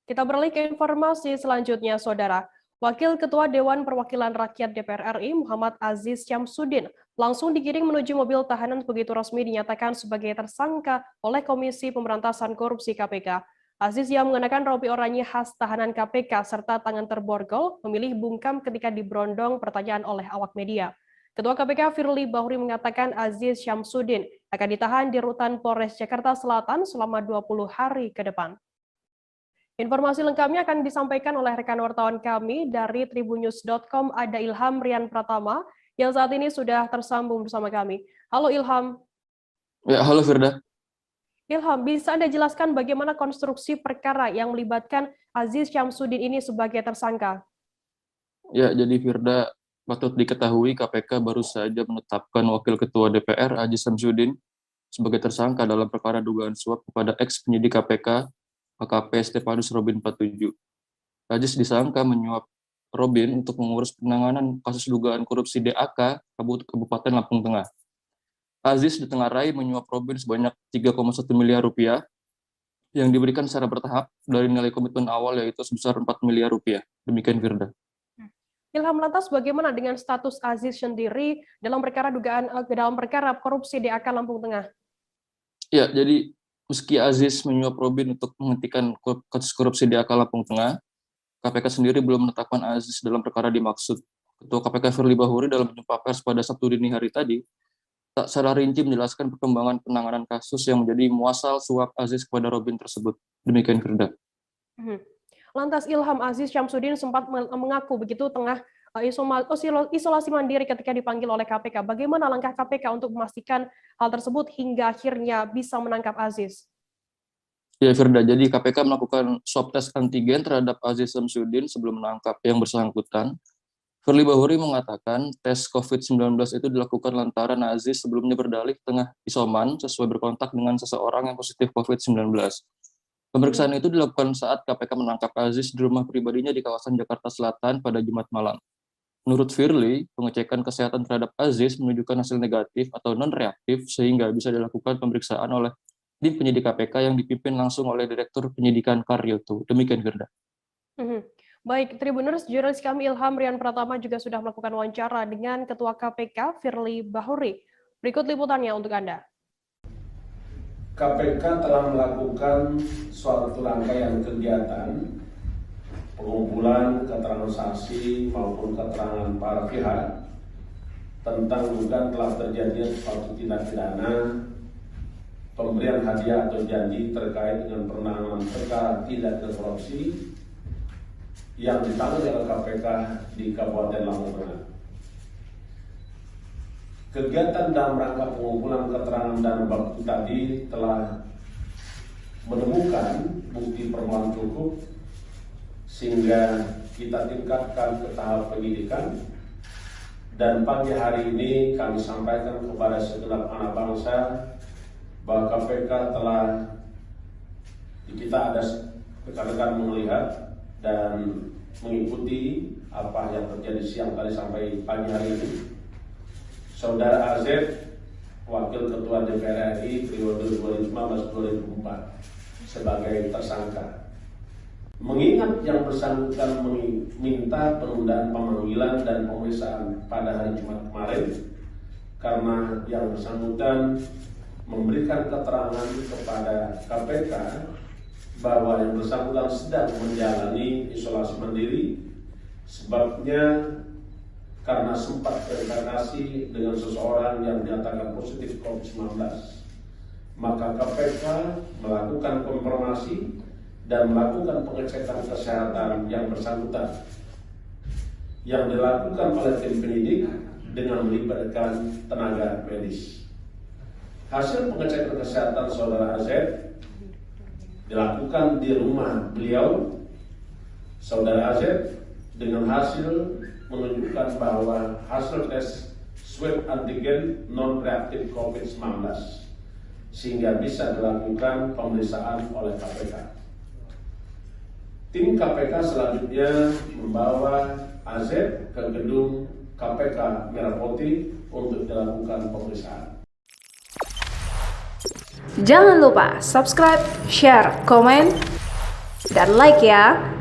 Kita beralih ke informasi selanjutnya, Saudara. Wakil Ketua Dewan Perwakilan Rakyat DPR RI, Muhammad Aziz Syamsuddin, langsung digiring menuju mobil tahanan begitu resmi dinyatakan sebagai tersangka oleh Komisi Pemberantasan Korupsi KPK. Aziz yang mengenakan rompi oranye khas tahanan KPK serta tangan terborgol memilih bungkam ketika diberondong pertanyaan oleh awak media. Ketua KPK Firly Bahuri mengatakan Aziz Syamsuddin akan ditahan di rutan Polres Jakarta Selatan selama 20 hari ke depan. Informasi lengkapnya akan disampaikan oleh rekan wartawan kami dari tribunnews.com, ada Ilham Rian Pratama yang saat ini sudah tersambung bersama kami. Halo Ilham. Ya, halo Firda. Ilham, bisa Anda jelaskan bagaimana konstruksi perkara yang melibatkan Aziz Syamsuddin ini sebagai tersangka? Ya, jadi Firda, patut diketahui KPK baru saja menetapkan Wakil Ketua DPR Aziz Syamsuddin sebagai tersangka dalam perkara dugaan suap kepada ex-penyidik KPK AKP Stefanus Robin 47. Aziz disangka menyuap Robin untuk mengurus penanganan kasus dugaan korupsi DAK Kabupaten Lampung Tengah. Aziz ditengarai menyuap Robin sebanyak 3,1 miliar rupiah yang diberikan secara bertahap dari nilai komitmen awal yaitu sebesar 4 miliar rupiah. Demikian Firda. Ilham, lantas bagaimana dengan status Aziz sendiri dalam perkara korupsi DAK Lampung Tengah? Ya, jadi meski Aziz menyuap Robin untuk menghentikan kasus korupsi DAK Lampung Tengah, KPK sendiri belum menetapkan Aziz dalam perkara dimaksud. Ketua KPK Firly Bahuri dalam jumpa pers pada Sabtu dini hari tadi tak secara rinci menjelaskan perkembangan penanganan kasus yang menjadi muasal suap Aziz kepada Robin tersebut. Demikian Firda. Lantas Ilham, Aziz Syamsuddin sempat mengaku begitu tengah isolasi mandiri ketika dipanggil oleh KPK. Bagaimana langkah KPK untuk memastikan hal tersebut hingga akhirnya bisa menangkap Aziz? Ya Firda, jadi KPK melakukan swab tes antigen terhadap Aziz Syamsuddin sebelum menangkap yang bersangkutan. Firly Bahuri mengatakan tes COVID-19 itu dilakukan lantaran Aziz sebelumnya berdalih tengah isoman sesuai berkontak dengan seseorang yang positif COVID-19. Pemeriksaan itu dilakukan saat KPK menangkap Aziz di rumah pribadinya di kawasan Jakarta Selatan pada Jumat malam. Menurut Firly, pengecekan kesehatan terhadap Aziz menunjukkan hasil negatif atau non-reaktif sehingga bisa dilakukan pemeriksaan oleh tim penyidik KPK yang dipimpin langsung oleh Direktur Penyidikan Karyoto. Demikian Firda. Baik, Tribuners, jurnalis kami Ilham Rian Pratama juga sudah melakukan wawancara dengan Ketua KPK Firly Bahuri. Berikut liputannya untuk Anda. KPK telah melakukan suatu rangkaian kegiatan pengumpulan keterangan saksi maupun keterangan para pihak tentang dugaan telah terjadi suatu tindak pidana pemberian hadiah atau janji terkait dengan penanganan perkara tindak korupsi yang ditangani oleh KPK di Kabupaten Lampung Tengah. Kegiatan dalam rangka pengumpulan keterangan dan bukti tadi telah menemukan bukti permulaan cukup sehingga kita tingkatkan ke tahap penyidikan, dan pagi hari ini kami sampaikan kepada segenap anak bangsa bahwa KPK telah, kita ada rekan-rekan melihat dan mengikuti apa yang terjadi siang tadi sampai pagi hari ini. Saudara AZ, Wakil Ketua DPR RI periode 2015-2024 sebagai tersangka. Mengingat yang bersangkutan meminta penundaan pemanggilan dan pemeriksaan pada hari Jumat kemarin karena yang bersangkutan memberikan keterangan kepada KPK bahwa yang bersangkutan sedang menjalani isolasi mandiri, sebabnya karena sempat berinteraksi dengan seseorang yang dinyatakan positif COVID-19. Maka KPK melakukan konfirmasi dan melakukan pengecekan kesehatan yang bersangkutan yang dilakukan oleh tim penyidik dengan melibatkan tenaga medis. Hasil pengecekan kesehatan saudara AZ dilakukan di rumah beliau, saudara AZ, dengan hasil menunjukkan bahwa hasil tes swab antigen non-reaktif COVID-19 sehingga bisa dilakukan pemeriksaan oleh KPK. Tim KPK selanjutnya membawa AZ ke gedung KPK Merah Putih untuk dilakukan pemeriksaan. Jangan lupa subscribe, share, komen, Dan like ya.